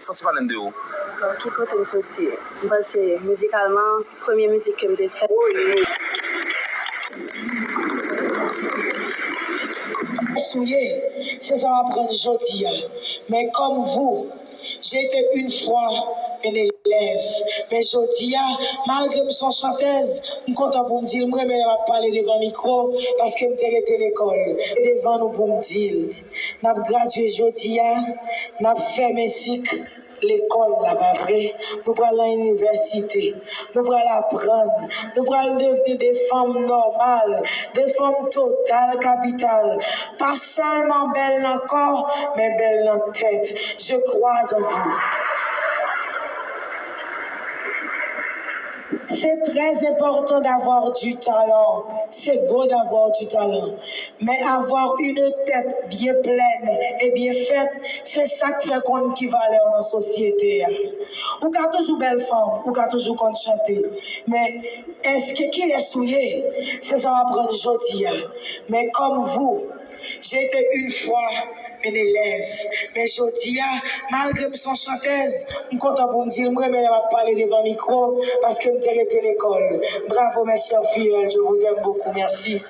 faut se parler de où? Qui côté me sortir? C'est musicalement, première musique que je fait. C'est ça à prendre aujourd'hui. Mais comme vous, j'ai été une fois un élève. Mais aujourd'hui, malgré que je suis chanteuse, je suis content pour me dire, moi, je vais parler devant le micro parce que je suis arrêté l'école. Devant nous pour me dire, nous avons gradué aujourd'hui, nous avons fait mes cycles. L'école là-bas, vrai, nous allons à l'université, nous allons apprendre, nous allons devenir des femmes normales, des femmes totales, capitales, pas seulement belles dans le corps, mais belles dans la tête. Je crois en vous. C'est très important d'avoir du talent. C'est beau d'avoir du talent. Mais avoir une tête bien pleine et bien faite, c'est ça qui fait qu'on qui valeur dans la société. Ou qu'a toujours belle femme, ou qu'a toujours qu'on chanter. Mais est-ce que qui est souillé? C'est ça va prendre aujourd'hui. Mais comme vous, j'ai été une fois un élève. Mais aujourd'hui, malgré que je suis chanteuse, je suis content pour me dire, moi, je vais parler devant le micro parce que je suis arrêté l'école. Bravo, mes chers filles, je vous aime beaucoup. Merci.